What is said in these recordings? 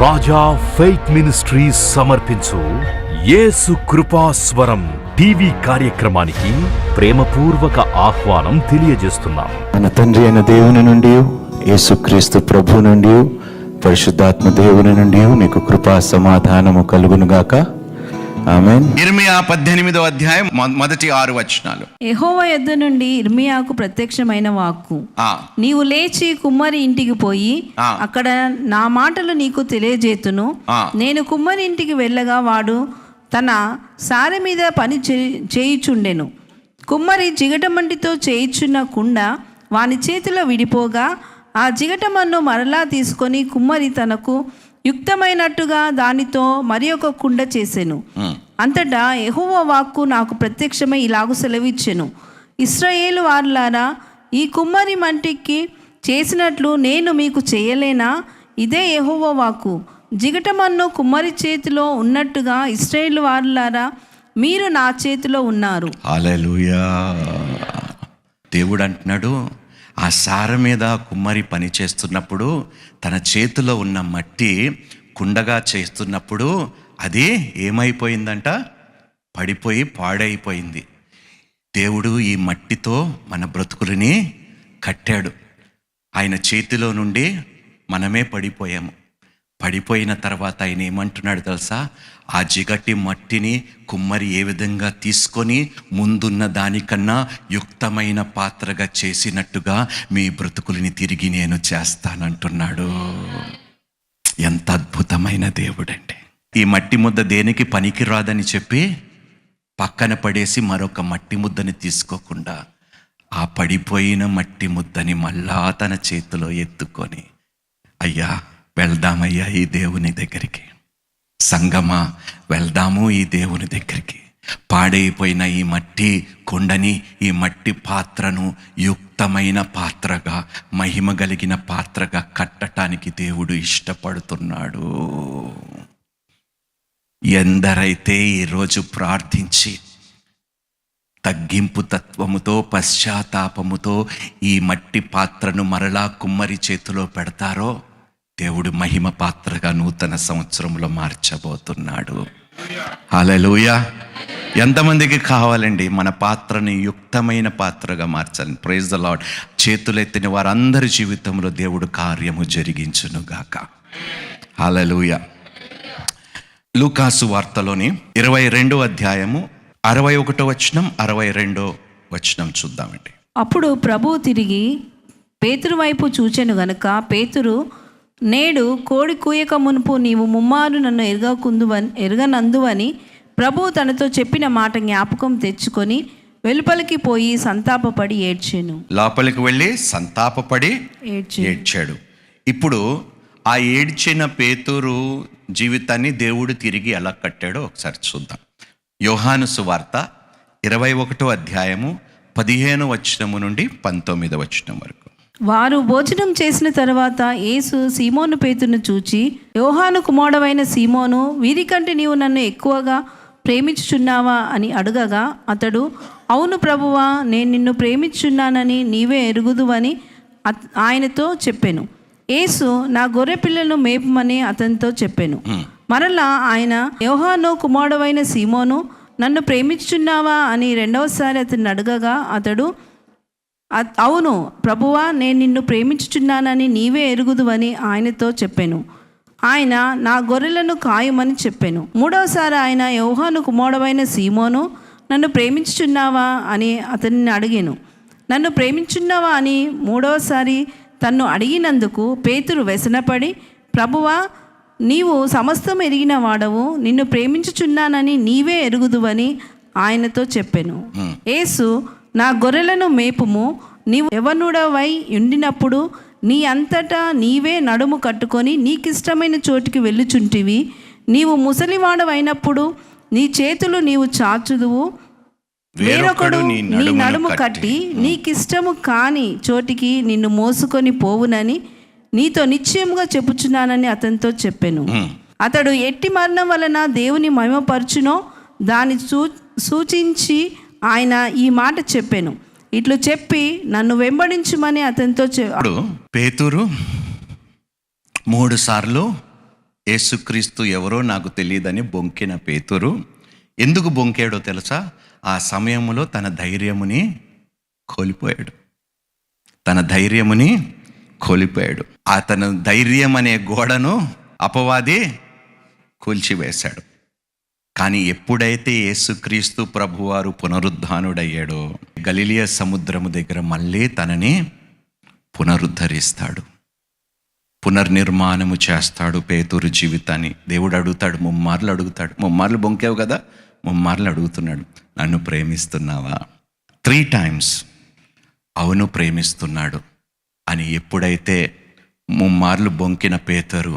రాజా faith ministries సమర్పించు యేసు కృపాస్వరం TV కార్యక్రమానికి ప్రేమపూర్వక ఆహ్వానం తెలియజేస్తున్నాం. మన తండ్రి అయిన దేవుని నుండి, యేసుక్రీస్తు ప్రభు నుండి, పరిశుద్ధాత్మ దేవుని నుండి మీకు కృపా సమాధానము కలుగునుగాక. ఆమేన్. ఇర్మియా 18వ అధ్యాయం మొదటి 6 వచనాలు. యెహోవా యొద్ద నుండి ఇర్మియాకు ప్రత్యక్షమైన వాక్కు, నీవు లేచి కుమ్మరి ఇంటికి పోయి అక్కడ నా మాటలు నీకు తెలియజేతును. నేను కుమ్మరి ఇంటికి వెళ్ళగా వాడు తన సారె మీద పని చేయుచుండెను. కుమ్మరి జిగటమంటితో చేయుచున్న కుండ వాని చేతిలో విడిపోగా ఆ జిగటమన్ను మరలా తీసుకొని కుమ్మరి తనకు యుక్తమైనట్టుగా దానితో మరి ఒక కుండ చేసెను. అంతటా యెహోవా వాక్కు నాకు ప్రత్యక్షమై ఇలాగు సెలవిచ్చెను, ఇశ్రాయేలు వారులారా, ఈ కుమ్మరి మంటికి చేసినట్లు నేను మీకు చేయలేనా? ఇదే యెహోవా వాక్కు. జిగటమన్ను కుమ్మరి చేతిలో ఉన్నట్టుగా ఇశ్రాయేలు వారులారా, మీరు నా చేతిలో ఉన్నారు. హల్లెలూయా. దేవుడు అంటున్నాడు, ఆ సార మీద కుమ్మరి పని చేస్తున్నప్పుడు తన చేతిలో ఉన్న మట్టి కుండగా చేస్తున్నప్పుడు అది ఏమైపోయిందంట? పడిపోయి పాడైపోయింది. దేవుడు ఈ మట్టితో మన బ్రతుకులని కట్టాడు. ఆయన చేతిలో నుండి మనమే పడిపోయాము. పడిపోయిన తర్వాత ఆయన ఏమంటున్నాడు తెలుసా? ఆ జిగటి మట్టిని కుమ్మరి ఏ విధంగా తీసుకొని ముందున్న దానికన్నా యుక్తమైన పాత్రగా చేసినట్టుగా మీ బ్రతుకులని తిరిగి నేను చేస్తానంటున్నాడు. ఎంత అద్భుతమైన దేవుడండి! ఈ మట్టి ముద్ద దేనికి పనికి రాదని చెప్పి పక్కన పడేసి మరొక మట్టి ముద్దని తీసుకోకుండా ఆ పడిపోయిన మట్టి ముద్దని మళ్ళా తన చేతిలో ఎత్తుకొని, అయ్యా వెళ్దామయ్యా ఈ దేవుని దగ్గరికి, సంగమా వెళ్దాము ఈ దేవుని దగ్గరికి, పాడైపోయిన ఈ మట్టి కొండని, ఈ మట్టి పాత్రను యుక్తమైన పాత్రగా, మహిమ కలిగిన పాత్రగా కట్టడానికి దేవుడు ఇష్టపడుతున్నాడు. ఎందరైతే ఈరోజు ప్రార్థించి తగ్గింపు తత్వముతో, పశ్చాత్తాపముతో ఈ మట్టి పాత్రను మరలా కుమ్మరి చేతిలో పెడతారో దేవుడు మహిమ పాత్రగా నూతన సంవత్సరంలో మార్చబోతున్నాడు. హల్లెలూయా. ఎంతమందికి కావాలండి మన పాత్రని యుక్తమైన పాత్రగా మార్చాలని? Praise the lord. చేతులెత్తిన వారందరి జీవితంలో దేవుడు కార్యము జరిగించునుగాక. హల్లెలూయా. లూకాసు వార్తలోని 22వ అధ్యాయము 61వ వచనం 62వ వచనం చూద్దామండి. అప్పుడు ప్రభువు తిరిగి పేతురు వైపు చూచెను గనుక, పేతురు, నేడు కోడి కూయక మునుపు నీవు ముమ్మారు నన్ను ఎరగనందువని ప్రభువు తనతో చెప్పిన మాట జ్ఞాపకం తెచ్చుకొని వెలుపలికి పోయి సంతాపపడి ఏడ్చాను. లోపలికి వెళ్ళి సంతాపపడి ఏడ్చాడు. ఇప్పుడు ఆ ఏడ్చిన పేతురు జీవితాన్ని దేవుడు తిరిగి ఎలా కట్టాడో ఒకసారి చూద్దాం. యోహాను సువార్త 21వ అధ్యాయము 15వ వచనము నుండి 19వ వచనం వరకు. వారు భోజనం చేసిన తర్వాత యేసు సీమోను పేతురును చూచి, యోహాను కుమారుడవైన సీమోను, వీరికంటే నీవు నన్ను ఎక్కువగా ప్రేమించుచున్నావా అని అడగగా, అతడు, అవును ప్రభువా, నేను నిన్ను ప్రేమించుచున్నానని నీవే ఎరుగుదువని ఆయనతో చెప్పెను. యేసు, నా గొర్రె పిల్లలను మేపమని అతనితో చెప్పెను. మరలా ఆయన, యోహాను కుమారుడవైన సీమోను, నన్ను ప్రేమించుచున్నావా అని రెండవసారి అతన్ని అడగగా, అతడు, అవును ప్రభువా, నేను నిన్ను ప్రేమించుచున్నానని నీవే ఎరుగుదువని ఆయనతో చెప్పాను. ఆయన, నా గొర్రెలను కాయమని చెప్పాను. మూడవసారి ఆయన, యోహాను కుమారుడవైన సీమోను, నన్ను ప్రేమించుచున్నావా అని అతన్ని అడిగాను. నన్ను ప్రేమించున్నావా అని మూడవసారి తన్ను అడిగినందుకు పేతురు వ్యసనపడి, ప్రభువా, నీవు సమస్తం ఎరిగిన వాడవు, నిన్ను ప్రేమించుచున్నానని నీవే ఎరుగుదువని ఆయనతో చెప్పాను. యేసు, నా గొర్రెలను మేపుము, నీవు యవ్వనుడవై ఉండినప్పుడు నీ అంతటా నీవే నడుము కట్టుకొని నీకిష్టమైన చోటికి వెళ్ళుచుంటివి. నీవు ముసలివాడవైనప్పుడు నీ చేతులు నీవు చాచుదువు, వేరొకడు నీ నడుము కట్టి నీకిష్టము కాని చోటికి నిన్ను మోసుకొని పోవునని నీతో నిశ్చయముగా చెప్పుచున్నానని అతనితో చెప్పాను. అతడు ఎట్టి మరణం వలన దేవుని మహిమపరచునో దాన్ని సూచించి ఆయన ఈ మాట చెప్పాను. ఇట్లు చెప్పి నన్ను వెంబడించుమని అతనితో పేతురు 3 సార్లు యేసుక్రీస్తు ఎవరో నాకు తెలియదని బొంకిన పేతురు ఎందుకు బొంకాడో తెలుసా? ఆ సమయంలో తన ధైర్యముని కోల్పోయాడు. అతను ధైర్యం అనే గోడను అపవాది కూల్చివేశాడు. కానీ ఎప్పుడైతే యేసుక్రీస్తు ప్రభువారు పునరుద్ధానుడయ్యాడో గలిలియ సముద్రము దగ్గర మళ్ళీ తనని పునరుద్ధరిస్తాడు, పునర్నిర్మాణము చేస్తాడు పేతురు జీవితాన్ని. దేవుడు అడుగుతాడు, ముమ్మార్లు బొంకావు కదా, ముమ్మార్లు అడుగుతున్నాడు, నన్ను ప్రేమిస్తున్నావా? 3 times అవును ప్రేమిస్తున్నాడు అని ఎప్పుడైతే ముమ్మార్లు బొంకిన పేతురు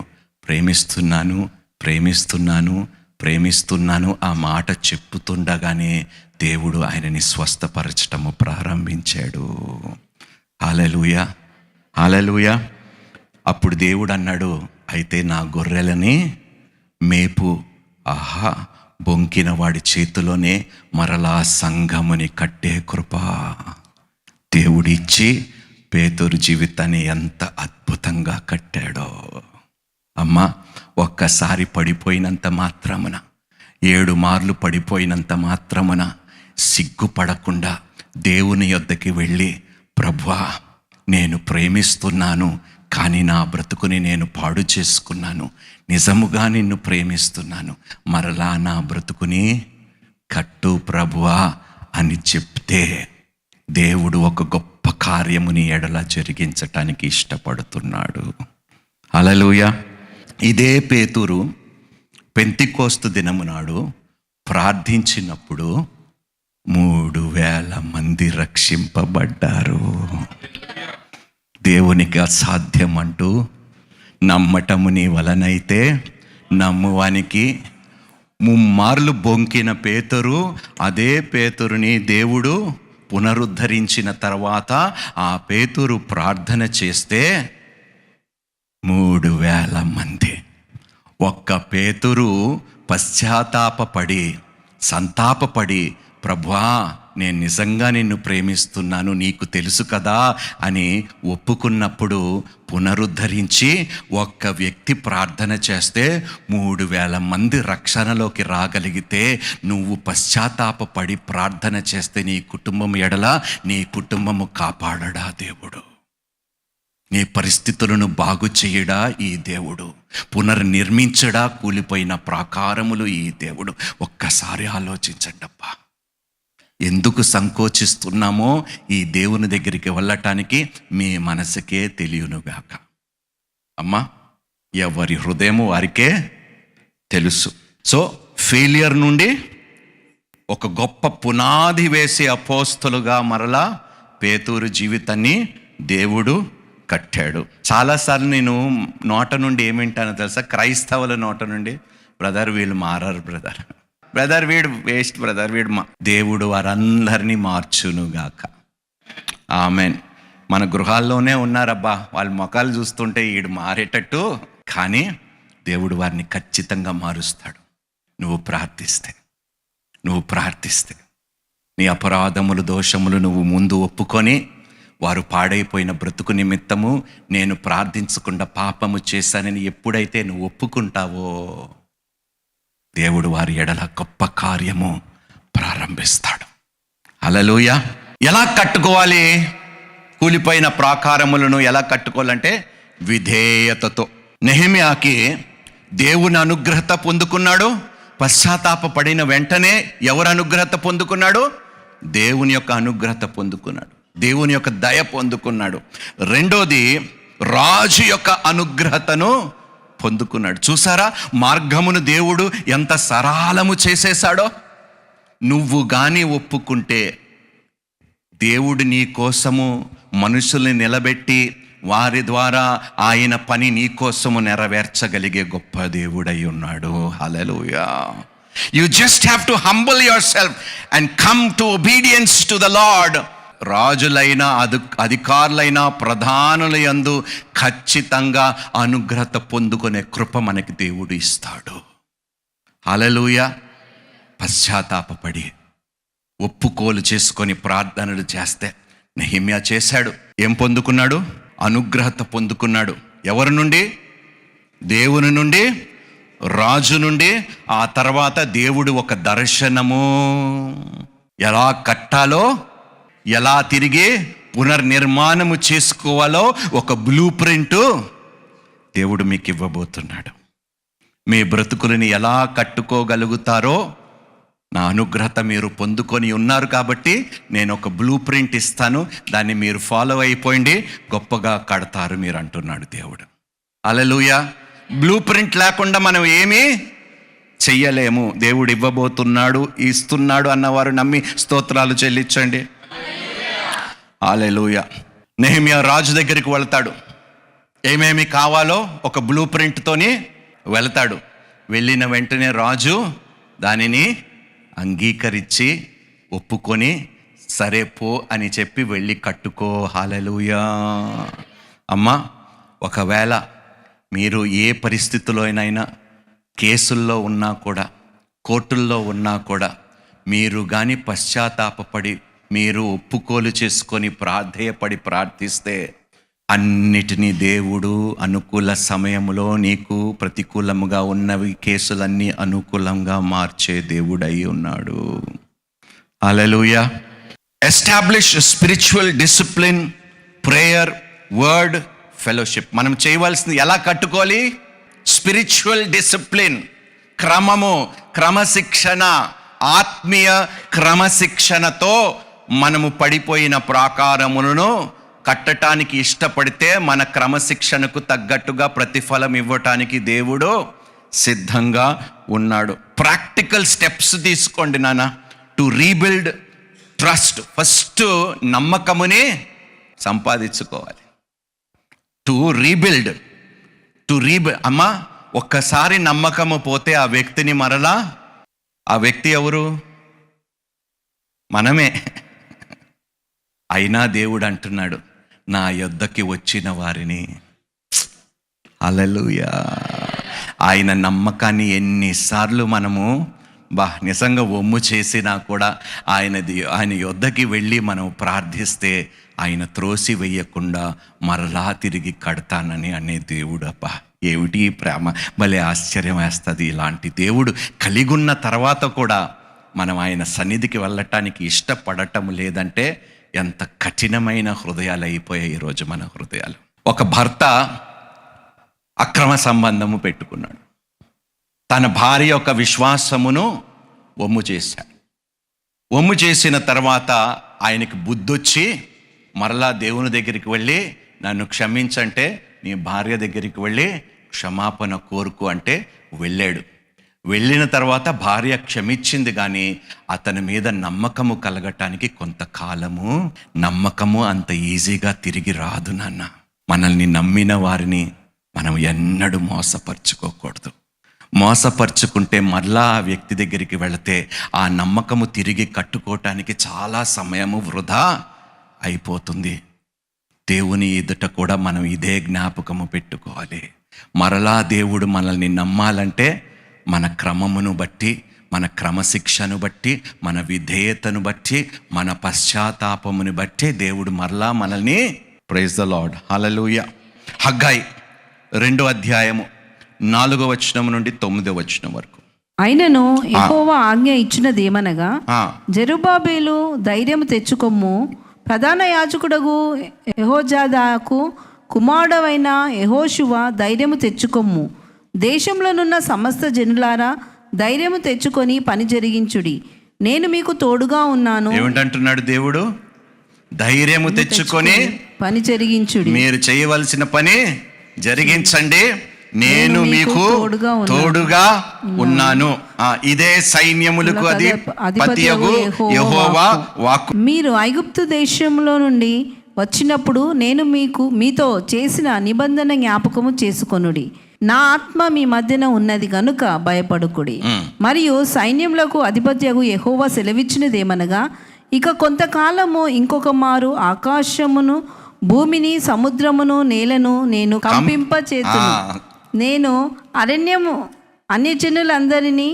ప్రేమిస్తున్నాను ఆ మాట చెప్పుతుండగానే దేవుడు ఆయనని స్వస్థపరచటము ప్రారంభించాడు. హల్లెలూయా. అప్పుడు దేవుడు అన్నాడు, అయితే నా గొర్రెలని మేపు. ఆహా, బొంకిన వాడి చేతిలోనే మరలా సంఘముని కట్టే కృప దేవుడిచ్చి పేతురు జీవితాన్ని ఎంత అద్భుతంగా కట్టాడో. అమ్మా, ఒక్కసారి పడిపోయినంత మాత్రమున, 7 మార్లు పడిపోయినంత మాత్రమున సిగ్గుపడకుండా దేవుని యొద్దకి వెళ్ళి, ప్రభువా నేను ప్రేమిస్తున్నాను, కానీ నా బ్రతుకుని నేను పాడు చేసుకున్నాను, నిజముగా నిన్ను ప్రేమిస్తున్నాను, మరలా నా బ్రతుకుని కట్టు ప్రభువా అని చెప్తే దేవుడు ఒక గొప్ప కార్యముని ఎడల జరిగించటానికి ఇష్టపడుతున్నాడు. హల్లెలూయా. ఇదే పేతురు పెంతెకోస్తు దినము నాడు ప్రార్థించినప్పుడు 3,000 మంది రక్షింపబడ్డారు. దేవునికి అసాధ్యం అంటూ నమ్మటము నీ వలనైతే నమ్మువానికి. ముమ్మార్లు బొంకిన పేతురు, అదే పేతురుని దేవుడు పునరుద్ధరించిన తర్వాత ఆ పేతురు ప్రార్థన చేస్తే 3,000 మంది. ఒక్క పేతురు పశ్చాత్తాపపడి సంతాపపడి, ప్రభువా నేను నిజంగా నిన్ను ప్రేమిస్తున్నాను, నీకు తెలుసు కదా అని ఒప్పుకున్నప్పుడు పునరుద్ధరించి ఒక్క వ్యక్తి ప్రార్థన చేస్తే 3,000 మంది రక్షణలోకి రాగలిగితే, నువ్వు పశ్చాత్తాపపడి ప్రార్థన చేస్తే నీ కుటుంబం ఎడల నీ కుటుంబము కాపాడడా దేవుడు? నీ పరిస్థితులను బాగు చేయడా ఈ దేవుడు? పునర్నిర్మించడా కూలిపోయిన ప్రాకారములు ఈ దేవుడు? ఒక్కసారి ఆలోచించండబ్బా. ఎందుకు సంకోచిస్తున్నామో ఈ దేవుని దగ్గరికి వెళ్ళటానికి మీ మనసుకే తెలియనుగాక. అమ్మా, ఎవరి హృదయము వారికే తెలుసు. సో ఫెయిలియర్ నుండి ఒక గొప్ప పునాది వేసే అపోస్తలుగా మరలా పేతురు జీవితాన్ని దేవుడు కట్టాడు. చాలాసార్లు నేను నోట నుండి ఏమింటానో తెలుసా? క్రైస్తవుల నోట నుండి, బ్రదర్ వీళ్ళు మారారు, బ్రదర్ వీడు వేస్ట్, బ్రదర్ వీడు దేవుడు వారందరినీ మార్చునుగాక. ఆమెన్. మన గృహాల్లోనే ఉన్నారబ్బా, వాళ్ళ ముఖాలు చూస్తుంటే వీడు మారేటట్టు, కానీ దేవుడు వారిని ఖచ్చితంగా మారుస్తాడు. నువ్వు ప్రార్థిస్తే నీ అపరాధములు దోషములు నువ్వు ముందు ఒప్పుకొని, వారు పాడైపోయిన బ్రతుకు నిమిత్తము నేను ప్రార్థించకుండా పాపము చేశానని ఎప్పుడైతే నువ్వు ఒప్పుకుంటావో దేవుడు వారి ఎడల గొప్ప కార్యము ప్రారంభిస్తాడు. హల్లెలూయా. ఎలా కట్టుకోవాలి? కూలిపోయిన ప్రాకారములను ఎలా కట్టుకోవాలంటే విధేయతతో. నెహెమ్యాకి దేవుని అనుగ్రహత పొందుకున్నాడు. పశ్చాత్తాపపడిన వెంటనే ఎవరు అనుగ్రహత పొందుకున్నాడు? దేవుని యొక్క అనుగ్రహత పొందుకున్నాడు, దేవుని యొక్క దయ పొందుకున్నాడు. రెండోది, రాజు యొక్క అనుగ్రహతను పొందుకున్నాడు. చూసారా, మార్గమును దేవుడు ఎంత సరళము చేసేశాడో. నువ్వు గాని ఒప్పుకుంటే దేవుడు నీ కోసము మనుషుల్ని నిలబెట్టి వారి ద్వారా ఆయన పని నీ కోసము నెరవేర్చగలిగే గొప్ప దేవుడై ఉన్నాడు. హల్లెలూయా. You just have to humble yourself and come to obedience to the Lord. రాజులైనా అధికారులైనా ప్రధానుల యందు ఖచ్చితంగా అనుగ్రహత పొందుకునే కృప మనకి దేవుడు ఇస్తాడు. హల్లెలూయా. పశ్చాత్తాపపడి ఒప్పుకోలు చేసుకొని ప్రార్థనలు చేస్తే నెహెమ్యా చేశాడు. ఏం పొందుకున్నాడు? అనుగ్రహత పొందుకున్నాడు. ఎవరి నుండి? దేవుని నుండి రాజు నుండి, ఆ తర్వాత దేవుడు ఒక దర్శనము, ఎలా కట్టాలో, ఎలా తిరిగి పునర్నిర్మాణము చేసుకోవాలో ఒక బ్లూ ప్రింట్ దేవుడు మీకు ఇవ్వబోతున్నాడు. మీ బ్రతుకులని ఎలా కట్టుకోగలుగుతారో నా అనుగ్రహత మీరు పొందుకొని ఉన్నారు కాబట్టి నేను ఒక బ్లూ ప్రింట్ ఇస్తాను, దాన్ని మీరు ఫాలో అయిపోయింది, గొప్పగా కడతారు మీరు అంటున్నాడు దేవుడు. హల్లెలూయా. బ్లూ ప్రింట్ లేకుండా మనం ఏమీ చెయ్యలేము. దేవుడు ఇవ్వబోతున్నాడు, ఇస్తున్నాడు అన్నవారు నమ్మి స్తోత్రాలు చెల్లించండి. హల్లెలూయా. నెహెమ్యా రాజు దగ్గరికి వెళ్తాడు, ఏమేమి కావాలో ఒక బ్లూ ప్రింట్తోని వెళ్తాడు. వెళ్ళిన వెంటనే రాజు దానిని అంగీకరించి ఒప్పుకొని సరే పో అని చెప్పి వెళ్ళి కట్టుకో. హల్లెలూయా. అమ్మా, ఒకవేళ మీరు ఏ పరిస్థితిలోనైనా కేసుల్లో ఉన్నా కూడా, కోర్టుల్లో ఉన్నా కూడా, మీరు కానీ పశ్చాత్తాపపడి మీరు ఒప్పుకోలు చేసుకొని ప్రాధేయపడి ప్రార్థిస్తే అన్నిటినీ దేవుడు అనుకూల సమయంలో నీకు ప్రతికూలముగా ఉన్నవి కేసులన్నీ అనుకూలంగా మార్చే దేవుడై ఉన్నాడు. Hallelujah. Establish spiritual discipline, prayer, word, fellowship. మనం చేయవలసింది ఎలా కట్టుకోవాలి? స్పిరిచువల్ డిసిప్లిన్, క్రమము, క్రమశిక్షణ, ఆత్మీయ క్రమశిక్షణతో మనము పడిపోయిన ప్రాకారములను కట్టడానికి ఇష్టపడితే మన క్రమశిక్షణకు తగ్గట్టుగా ప్రతిఫలం ఇవ్వటానికి దేవుడు సిద్ధంగా ఉన్నాడు. ప్రాక్టికల్ స్టెప్స్ తీసుకోండి నాన్న టు రీబిల్డ్ ట్రస్ట్. ఫస్ట్ నమ్మకముని సంపాదించుకోవాలి. టు రీబిల్డ్ అమ్మా, ఒక్కసారి నమ్మకము పోతే ఆ వ్యక్తిని మరలా, ఆ వ్యక్తి ఎవరు? మనమే. అయినా దేవుడు అంటున్నాడు, నా యొద్దకి వచ్చిన వారిని. హల్లెలూయా. ఆయన నమ్మకాన్ని ఎన్నిసార్లు మనము నిజంగా ఒమ్ము చేసినా కూడా ఆయన యొద్దకి వెళ్ళి మనం ప్రార్థిస్తే ఆయన త్రోసి వేయకుండా మరలా తిరిగి కడతానని అనే దేవుడు. అబ్బా, ఏమిటి ప్రేమ! భలే ఆశ్చర్యం వేస్తుంది. ఇలాంటి దేవుడు కలిగున్న తర్వాత కూడా మనం ఆయన సన్నిధికి వెళ్ళటానికి ఇష్టపడటం లేదంటే ఎంత కఠినమైన హృదయాలు అయిపోయాయి ఈరోజు మన హృదయాలు. ఒక భర్త అక్రమ సంబంధము పెట్టుకున్నాడు. తన భార్య యొక్క విశ్వాసమును వమ్ము చేశాడు. వమ్ము చేసిన తర్వాత ఆయనకి బుద్ధొచ్చి మరలా దేవుని దగ్గరికి వెళ్ళి, నన్ను క్షమించంటే నీ భార్య దగ్గరికి వెళ్ళి క్షమాపణ కోరుకు అంటే వెళ్ళాడు. వెళ్ళిన తర్వాత భార్య క్షమించింది, కానీ అతని మీద నమ్మకము కలగటానికి కొంతకాలము, నమ్మకము అంత ఈజీగా తిరిగి రాదు నాన్న. మనల్ని నమ్మిన వారిని మనం ఎన్నడూ మోసపరుచుకోకూడదు. మోసపరుచుకుంటే మరలా ఆ వ్యక్తి దగ్గరికి వెళితే ఆ నమ్మకము తిరిగి కట్టుకోవటానికి చాలా సమయము వృధా అయిపోతుంది. దేవుని ఎదుట కూడా మనం ఇదే జ్ఞాపకము పెట్టుకోవాలి. మరలా దేవుడు మనల్ని నమ్మాలంటే మన క్రమమును బట్టి, మన క్రమశిక్షను బట్టి, మన విధేయతను బట్టి, మన పశ్చాత్తాపమును బట్టి దేవుడు మరలా మనల్ని. Praise the Lord. Hallelujah. Haggai 2వ అధ్యాయము 4వ వచనం నుండి 9వ వచనం వరకు. అయినను యెహోవా ఆజ్ఞ ఇచ్చినదేమనగా, జెరుబ్బాబెలు ధైర్యము తెచ్చుకొమ్ము, ప్రధాన యాజకుడగు యెహోజాదాకు కుమారుడవైన యెహోషువ ధైర్యము తెచ్చుకొమ్ము, దేశంలోనున్న సమస్త జనులారా ధైర్యము తెచ్చుకొని పని జరిగించుడి, నేను మీకు తోడుగా ఉన్నాను. ఏమిటంటున్నాడు దేవుడు? ధైర్యము తెచ్చుకొని పని జరిగించుడి, మీరు చేయవలసిన పని జరిగించండి, నేను మీకు తోడుగా ఉన్నాను. ఇదే సైన్యములకు అధిపతియగు యెహోవా వాక్కు. మీరు ఐగుప్తు దేశంలో నుండి వచ్చినప్పుడు నేను మీతో చేసిన నిబంధన జ్ఞాపకము చేసుకొనుడి. నా ఆత్మ మీ మధ్యన ఉన్నది గనుక భయపడుకుడి. మరియు సైన్యములకు అధిపతియగు యెహోవా సెలవిచ్చినదేమనగా, ఇక కొంతకాలము ఇంకొక మారు ఆకాశమును, భూమిని, సముద్రమును, నేలను నేను కంపింపచేతును. నేను అరణ్యము అన్యజనులందరినీ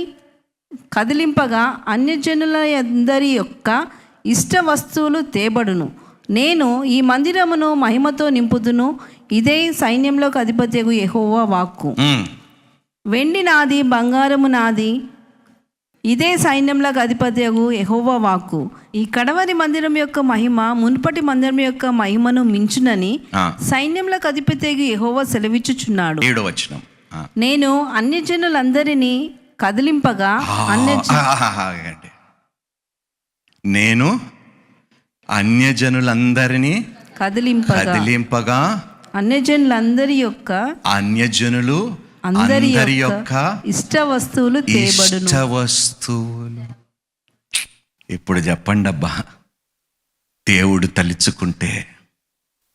కదిలింపగా అన్యజనులందరి యొక్క ఇష్ట వస్తువులు తేబడును. నేను ఈ మందిరమును మహిమతో నింపుదును. ఇదే సైన్యంలోకి అధిపతియగు యెహోవా వాక్కు. వెండి నాది, బంగారము నాది, ఇదే సైన్యములకు అధిపతియగు యెహోవా వాక్కు. ఈ కడవరి మందిరం యొక్క మహిమ మునుపటి మందిరం యొక్క మహిమను మించునని సైన్యములకు అధిపతియగు యెహోవా సెలవిచ్చుచున్నాడు. 7వ వచనం. నేను అన్యజనులందరినీ కదిలింపగా నేను అన్యజనులందరినీ కదిలింపగా అన్యజనులందరి యొక్క అందరి యొక్క ఇష్ట వస్తువులు తేబడును. ఇప్పుడు చెప్పండి అబ్బా, దేవుడు తలుచుకుంటే,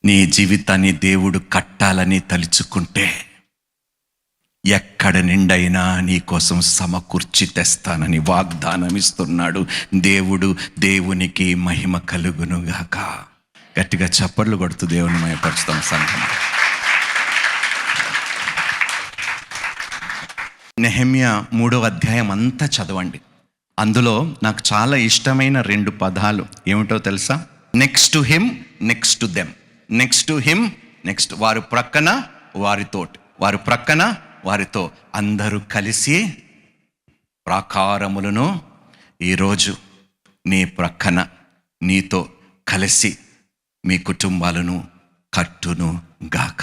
నీ జీవితాన్ని దేవుడు కట్టాలని తలుచుకుంటే ఎక్కడ నిండైనా నీ కోసం సమకూర్చి తెస్తానని వాగ్దానం ఇస్తున్నాడు దేవుడు. దేవునికి మహిమ కలుగునుగాక. గట్టిగా చప్పట్లు కొడుతూ దేవుని మహిమపరుస్తాం సంఘం. నెహెమ్యా 3వ అధ్యాయం అంతా చదవండి. అందులో నాకు చాలా ఇష్టమైన 2 పదాలు ఏమిటో తెలుసా? Next to him, next to them. Next to him, next వారు ప్రక్కన, వారితోటి, వారు ప్రక్కన, వారితో, అందరూ కలిసి ప్రాకారములను ఈరోజు నీ ప్రక్కన నీతో కలిసి మీ కుటుంబాలను కట్టును గాక.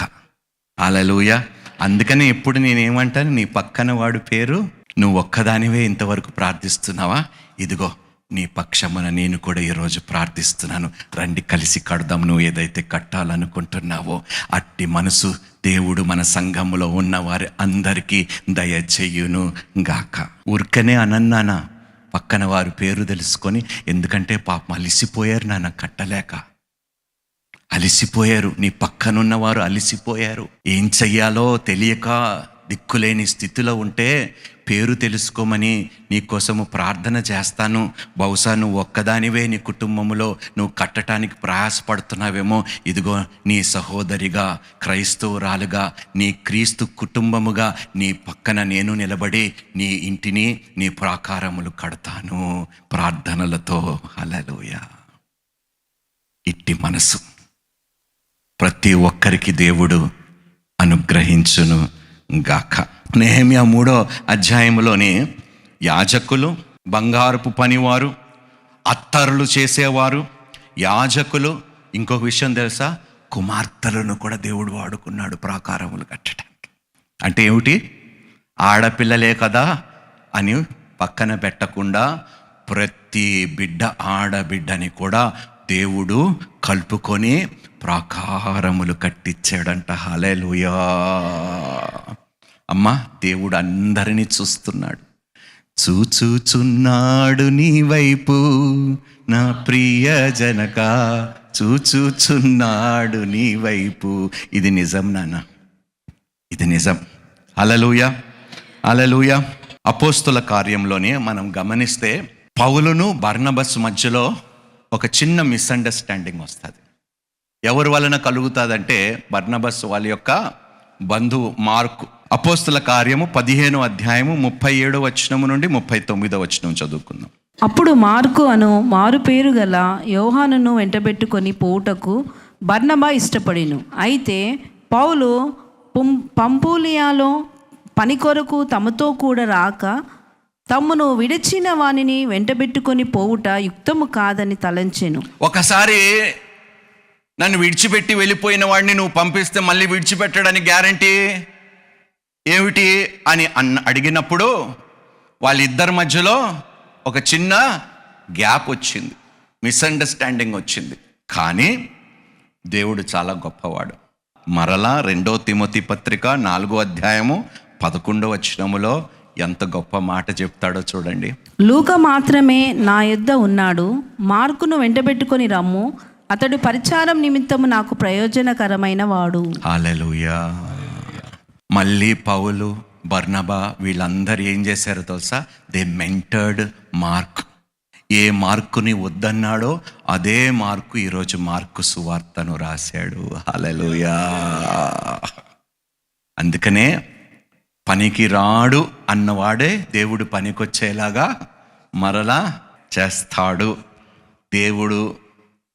హల్లెలూయా. అందుకని ఎప్పుడు నేనేమంటాను, నీ పక్కన వాడు పేరు, నువ్వు ఒక్కదానివే ఇంతవరకు ప్రార్థిస్తున్నావా? ఇదిగో నీ పక్షమున నేను కూడా ఈరోజు ప్రార్థిస్తున్నాను. రండి కలిసి కడదాం. నువ్వు ఏదైతే కట్టాలనుకుంటున్నావో అట్టి మనసు దేవుడు మన సంఘములో ఉన్న వారి అందరికీ దయచేయును గాక. ఊరికనే అనన్నానా, పక్కన వారి పేరు తెలుసుకొని, ఎందుకంటే పాపం అలిసిపోయారు నాన్న, కట్టలేక అలిసిపోయారు. నీ పక్కనున్నవారు అలిసిపోయారు. ఏం చెయ్యాలో తెలియక దిక్కులేని స్థితిలో ఉంటే పేరు తెలుసుకోమని నీకోసము ప్రార్థన చేస్తాను. బహుశా నువ్వు ఒక్కదానివే నీ కుటుంబంలో నువ్వు కట్టడానికి ప్రయాసపడుతున్నావేమో. ఇదిగో నీ సహోదరిగా, క్రైస్తవురాలుగా, నీ క్రీస్తు కుటుంబముగా నీ పక్కన నేను నిలబడి నీ ఇంటిని, నీ ప్రాకారములు కడతాను ప్రార్థనలతో. హల్లెలూయా. ఇట్టి మనసు ప్రతి ఒక్కరికి దేవుడు అనుగ్రహించును గాక. నెహెమ్యా 3వ అధ్యాయంలోని యాజకులు, బంగారపు పనివారు, అత్తరులు చేసేవారు, యాజకులు, ఇంకొక విషయం తెలుసా, కుమార్తెలను కూడా దేవుడు వాడుకున్నాడు ప్రాకారములు కట్టడానికి. అంటే ఏమిటి? ఆడపిల్లలే కదా అని పక్కన పెట్టకుండా ప్రతి బిడ్డ, ఆడబిడ్డని కూడా దేవుడు కలుపుకొని ప్రాకారములు కట్టించాడంట. హల్లెలూయా. అమ్మా, దేవుడు అందరినీ చూస్తున్నాడు. చూచుచున్నాడు నీ వైపు నా ప్రియ జనక, చూచుచున్నాడు నీ వైపు. ఇది నిజం నాన్న, ఇది నిజం. హల్లెలూయా, హల్లెలూయా. అపోస్తుల కార్యంలోనే మనం గమనిస్తే పౌలును బర్నబస్ మధ్యలో ఒక చిన్న మిస్అండర్స్టాండింగ్ వస్తుంది. ఎవరి వలన కలుగుతుందంటే బర్నబస్ వాళ్ళ యొక్క బంధువు మార్కు. అపోస్తుల కార్యము 15వ అధ్యాయము 37వ వచనము నుండి 39వ వచనం చదువుకుందాం. అప్పుడు మార్కు అను మారు పేరు గల యోహానును వెంటబెట్టుకొని పోవుటకు బర్నబా ఇష్టపడిను. అయితే పౌలు పంపూలియాలో పని కొరకు తమతో కూడా రాక తమ్మును విడిచిన వానిని వెంటబెట్టుకొని పోవుట యుక్తము కాదని తలంచెను. ఒకసారి నన్ను విడిచిపెట్టి వెళ్ళిపోయిన వాడిని నువ్వు పంపిస్తే మళ్ళీ విడిచిపెట్టడానికి గ్యారంటీ ఏమిటి అని అడిగినప్పుడు వాళ్ళిద్దరి మధ్యలో ఒక చిన్న గ్యాప్ వచ్చింది, మిస్అండర్స్టాండింగ్ వచ్చింది. కానీ దేవుడు చాలా గొప్పవాడు. మరలా 2వ తిమోతి పత్రిక 4వ అధ్యాయము 11వ వచనములో ఎంత గొప్ప మాట చెప్తాడో చూడండి. లూకా మాత్రమే నా యొద్ద ఉన్నాడు, మార్కును వెంటబెట్టుకొని రమ్ము, అతడు పరిచారం నిమిత్తము నాకు ప్రయోజనకరమైన వాడు. హల్లెలూయా. మళ్ళీ పౌలు, బర్నబా వీళ్ళందరూ ఏం చేశారో తెలుసా? They mentored Mark. ఏ మార్కుని వద్దన్నాడో అదే మార్కు ఈరోజు మార్కు సువార్తను రాశాడు. హల్లెలూయా. అందుకనే పనికి రాడు అన్నవాడే దేవుడు పనికొచ్చేలాగా మరలా చేస్తాడు. దేవుడు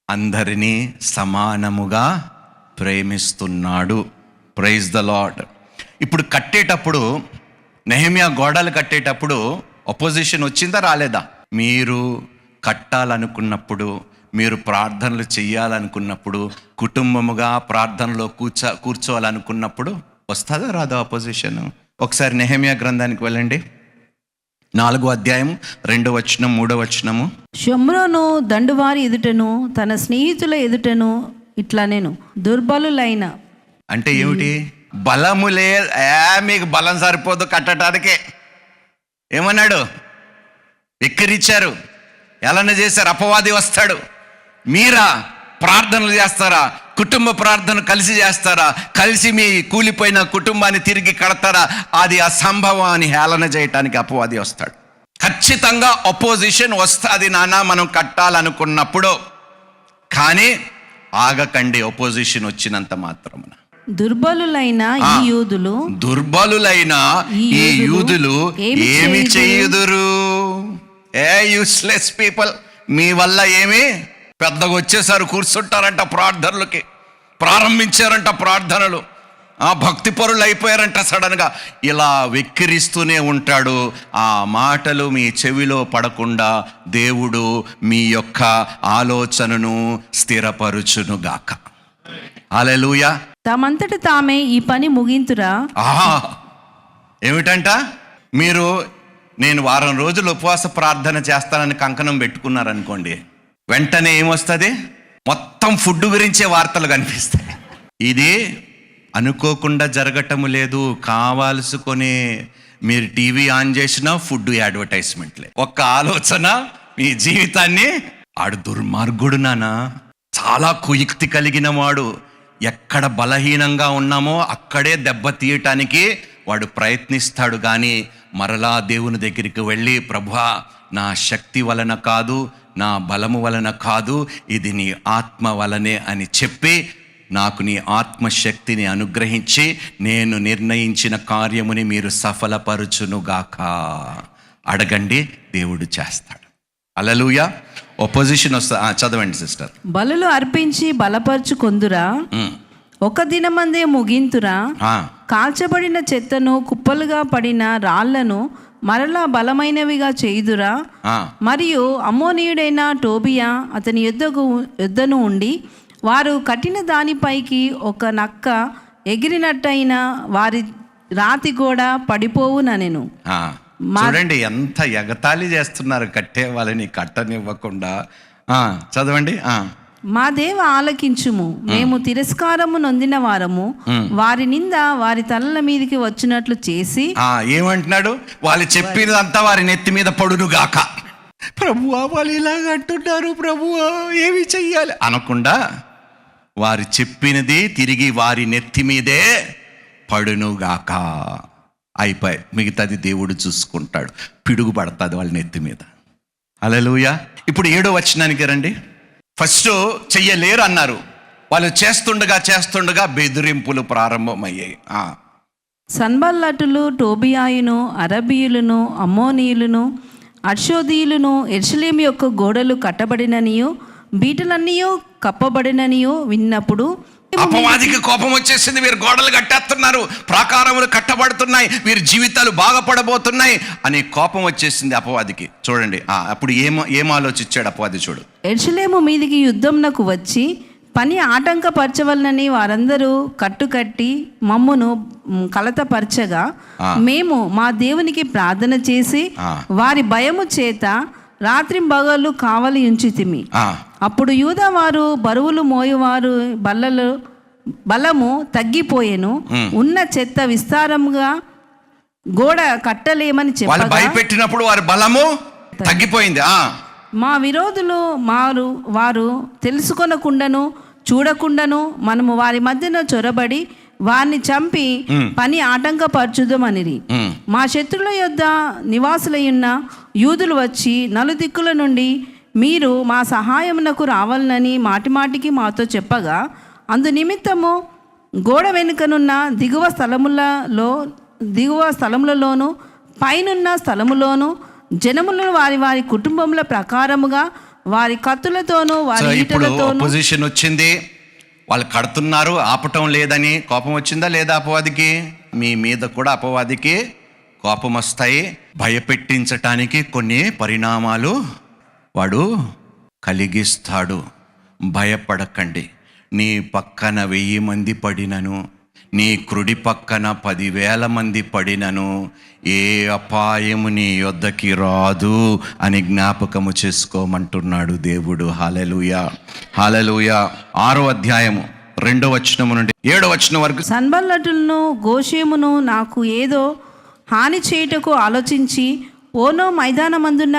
అందరినీ సమానముగా ప్రేమిస్తున్నాడు. Praise the Lord. ఇప్పుడు కట్టేటప్పుడు నెహెమ్యా గోడలు కట్టేటప్పుడు అపోజిషన్ వచ్చిందా రాలేదా? మీరు కట్టాలనుకున్నప్పుడు, మీరు ప్రార్థనలు చెయ్యాలనుకున్నప్పుడు, కుటుంబముగా ప్రార్థనలో కూర్చోవాలనుకున్నప్పుడు వస్తుందా రాదా అపోజిషన్? ఒకసారి నెహెమ్యా గ్రంథానికి వెళ్ళండి, 4వ అధ్యాయం 2వ వచనం 3వ వచనము. షోమ్రోను దండువారి ఎదుటను తన స్నేహితుల ఎదుటను ఇట్లా నేను దుర్బలులైన, అంటే ఏమిటి? బలములే, మీకు బలం సరిపోదు కట్టడానికే. ఏమన్నాడు? ఎక్కిరిచ్చారు, ఎలానే చేశారు, అపవాది వస్తాడు. మీరా ప్రార్థనలు చేస్తారా? కుటుంబ ప్రార్థన కలిసి చేస్తారా? కలిసి మీ కూలిపోయిన కుటుంబాన్ని తిరిగి కడతారా? అది అసంభవం అని హేళన చేయటానికి అపవాది వస్తాడు. ఖచ్చితంగా అపోజిషన్ వస్తుంది నాన్న మనం కట్టాలనుకున్నప్పుడు. కానీ ఆగకండి అపోజిషన్ వచ్చినంత మాత్రమున. దుర్బలులైన ఈ యూదులు ఏమి చేయుదురు? యూస్లెస్ పీపుల్, మీ వల్ల ఏమి? పెద్దగా వచ్చేసారు, కూర్చుంటారంట ప్రార్థనలకి, ప్రారంభించారంట ప్రార్థనలు, భక్తి పరులు అయిపోయారంట సడన్గా. ఇలా వెక్కిరిస్తూనే ఉంటాడు. ఆ మాటలు మీ చెవిలో పడకుండా దేవుడు మీ యొక్క ఆలోచనను స్థిరపరుచునుగాక. హల్లెలూయా. తమంతట తామే ఈ పని ముగింతురా. ఏమిటంట? నేను వారం రోజులు ఉపవాస ప్రార్థన చేస్తానని కంకణం పెట్టుకున్నారనుకోండి, వెంటనే ఏమొస్తుంది? మొత్తం ఫుడ్ గురించే వార్తలు కనిపిస్తాయి. ఇది అనుకోకుండా జరగటము లేదు, కావాల్సుకొని మీరు టీవీ ఆన్ చేసినా ఫుడ్ అడ్వర్టైజ్మెంట్లే. ఒక్క ఆలోచన మీ జీవితాన్ని, ఆడు దుర్మార్గుడు నానా, చాలా కుయుక్తి కలిగిన వాడు. ఎక్కడ బలహీనంగా ఉన్నామో అక్కడే దెబ్బతీయటానికి వాడు ప్రయత్నిస్తాడు. కానీ మరలా దేవుని దగ్గరికి వెళ్ళి, ప్రభువా నా శక్తి వలన కాదు, నా బలము వలన కాదు, ఇది నీ ఆత్మ వలనే అని చెప్పి, నాకు నీ ఆత్మశక్తిని అనుగ్రహించి నేను నిర్ణయించిన కార్యముని మీరు సఫలపరచునుగాక. అడగండి, దేవుడు చేస్తాడు. హల్లెలూయా. ఒపోజిషన్ వస్తా, చదవండి సిస్టర్. బలులు అర్పించి బలపరుచుకొందురా, ఒక దినమందే ముగింతురా. కాల్చబడిన చెత్తను, కుప్పలుగా పడిన రాళ్లను మరలా బలమైనవిగా చేయుదురా. మరియు అమ్మోనీయుడైన టోబియా అతని యుద్ధను ఉండి, వారు కట్టిన దానిపైకి ఒక నక్క ఎగిరినట్టయిన వారి రాతి కూడా పడిపోవునెను. చూడండి ఎంత ఎగతాళి చేస్తున్నారు కట్టే వాళ్ళని కట్టనివ్వకుండా. చదవండి. మా దేవ ఆలకించుము, మేము తిరస్కారము నొందిన వారము, వారి నింద వారి తలల మీదకి వచ్చినట్లు చేసి. ఏమంటున్నాడు? వాళ్ళు చెప్పినదంతా వారి నెత్తి మీద పడునుగాక. ప్రభువా వాళ్ళు ఇలాగ అంటున్నారు, ప్రభువా ఏమి చెయ్యాలి అనకుండా వారు చెప్పినది తిరిగి వారి నెత్తి మీదే పడునుగాక. అయిపోయి మిగతాది దేవుడు చూసుకుంటాడు. పిడుగు పడుతుంది వాళ్ళ నెత్తి మీద. హల్లెలూయా. ఇప్పుడు 7వ వచనానికి రండి. ఫస్ట్ చెయ్యలేరు అన్నారు, వాళ్ళు చేస్తుండగా బెదిరింపులు ప్రారంభమయ్యాయి. సన్బల్లటులు, టోబియాయును, అరబీయులను, అమ్మోనీయులను, అర్షోదీయులను యెరూషలేము యొక్క గోడలు కట్టబడిననియు బీటలన్నీ కప్పబడిననియు విన్నప్పుడు అపవాదికి కోపం వచ్చేసింది. వీరు గోడలు కట్టేస్తున్నారు, ప్రాకారములు కట్టబడుతున్నాయి, వీరి జీవితాలు బాగుపడబోతున్నాయి అని కోపం వచ్చేసింది అపవాదికి. చూడండి అప్పుడు ఏం ఆలోచించాడు అపవాది. చూడు, యెరూషలేము మీదికి యుద్ధంనకు వచ్చి పని ఆటంకపరచవలనని వారందరూ కట్టుకట్టి మమ్మును కలతపరచగా, మేము మా దేవునికి ప్రార్థన చేసి వారి భయము చేత రాత్రింబగళ్ళు కావలి ఉంచితిమి. అప్పుడు యూదావారు బరువులు మోయువారు బలము తగ్గిపోయెను, ఉన్న చెత్త విస్తారముగా గోడ కట్టలేమని చెప్పగా, భయపెట్టినప్పుడు వారి బలము తగ్గిపోయింది. మా విరోధులు వారు తెలుసుకొనకుండాను చూడకుండాను మనము వారి మధ్యన చొరబడి వారిని చంపి పని ఆటంకపరచుదామనిరి. మా శత్రుల యొద్ద నివాసులయ్యున్న యూదులు వచ్చి నలుదిక్కుల నుండి మీరు మా సహాయమునకు రావాలని మాటిమాటికి మాతో చెప్పగా, అందు నిమిత్తము గోడ వెనుకనున్న దిగువ స్థలములలోను పైనున్న స్థలములోను జనములను వారి వారి కుటుంబముల ప్రకారముగా వారి కత్తులతోనూ వారి ఈటలతోనూ. పొజిషన్ వచ్చింది, వాళ్ళు కడుతున్నారు, ఆపటం లేదని కోపం వచ్చిందా లేదా అపవాదికి? మీ మీద కూడా అపవాదికి కోపం వస్తాయి. భయపెట్టించటానికి కొన్ని పరిణామాలు వాడు కలిగిస్తాడు. భయపడకండి. నీ పక్కన 1000 మంది పడినను, నీ కుడి పక్కన 10,000 మంది పడినను, ఏ అపాయము నీ యొద్దకి రాదు అని జ్ఞాపకము చేసుకోమంటున్నాడు దేవుడు. హల్లెలూయా, హల్లెలూయా. 6వ అధ్యాయము 2వ వచనము నుండి 7వ వచనం వరకు. సన్బల్లటులను గోషేమును నాకు ఏదో హాని చేయుటకు ఆలోచించి ఓనో మైదానమందున్న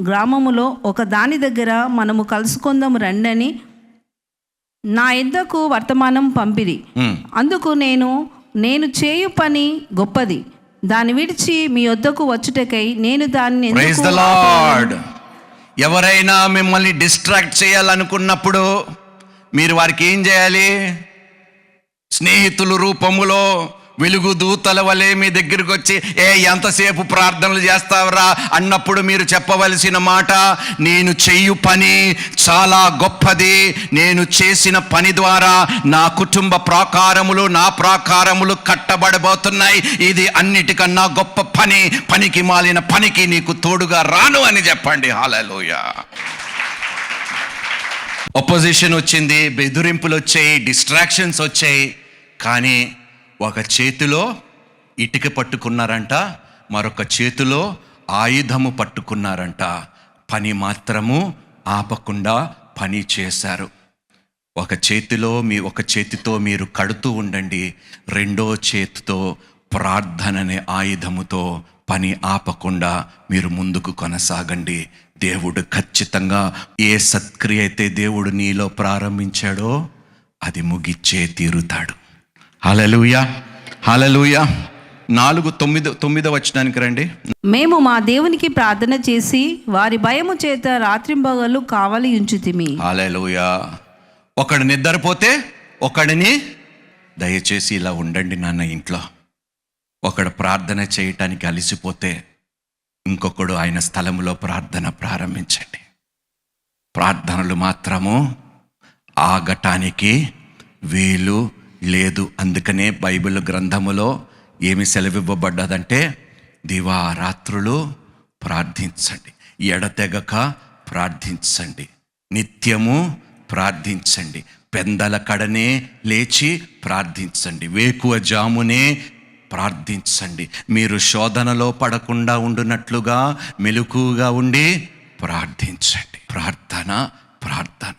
గ్రామములో ఒక దాని దగ్గర మనము కలుసుకుందాము రండని నా యొద్దకు వర్తమానం పంపిరి. అందుకు నేను చేయు పని గొప్పది, దాన్ని విడిచి మీ యొద్దకు వచ్చుటకై నేను దాన్ని ప్రైజ్ ది లార్డ్. ఎవరైనా మిమ్మల్ని డిస్ట్రాక్ట్ చేయాలనుకున్నప్పుడు మీరు వారికి ఏం చేయాలి? స్నేహితుల రూపములో వెలుగు దూతల వలె మీ దగ్గరికి వచ్చి ఎంతసేపు ప్రార్థనలు చేస్తావురా అన్నప్పుడు మీరు చెప్పవలసిన మాట, నేను చెయ్యు పని చాలా గొప్పది, నేను చేసిన పని ద్వారా నా కుటుంబ నా ప్రాకారములు కట్టబడబోతున్నాయి, ఇది అన్నిటికన్నా గొప్ప పని, పనికి మాలిన పనికి నీకు తోడుగా రాను అని చెప్పండి. హల్లెలూయా. అపోజిషన్ వచ్చింది, బెదిరింపులు వచ్చాయి, డిస్ట్రాక్షన్స్ వచ్చాయి, కానీ ఒక చేతిలో ఇటుక పట్టుకున్నారంట, మరొక చేతిలో ఆయుధము పట్టుకున్నారంట. పని మాత్రము ఆపకుండా పని చేశారు. ఒక చేతితో మీరు కడుతూ ఉండండి, రెండో చేతితో ప్రార్థననే ఆయుధముతో పని ఆపకుండా మీరు ముందుకు కొనసాగండి. దేవుడు ఖచ్చితంగా ఏ సత్క్రియ అయితే దేవుడు నీలో ప్రారంభించాడో అది ముగిచ్చే తీరుతాడు. హల్లెలూయా, హల్లెలూయా. 4:9 వచనానికి రండి. మేము మా దేవునికి ప్రార్థన చేసి వారి భయము చేత రాత్రింబగళ్ళు కావలి ఉంచితిమి. హల్లెలూయా. ఒకడు నిద్రపోతే ఒకడిని, దయచేసి ఇలా ఉండండి నాన్న ఇంట్లో. ఒకడు ప్రార్థన చేయటానికి అలసిపోతే ఇంకొకడు ఆయన స్థలములో ప్రార్థన ప్రారంభించండి. ప్రార్థనలు మాత్రము ఆగటానికి వీలు లేదు. అందుకనే బైబిల్ గ్రంథములో ఏమి సెలవివ్వబడ్డదంటే, దివారాత్రులు ప్రార్థించండి, ఎడతెగక ప్రార్థించండి, నిత్యము ప్రార్థించండి, పెందల కడనే లేచి ప్రార్థించండి, వేకువ జామునే ప్రార్థించండి. మీరు శోధనలో పడకుండా ఉండునట్లుగా మెలకువగా ఉండి ప్రార్థించండి. ప్రార్థన, ప్రార్థన.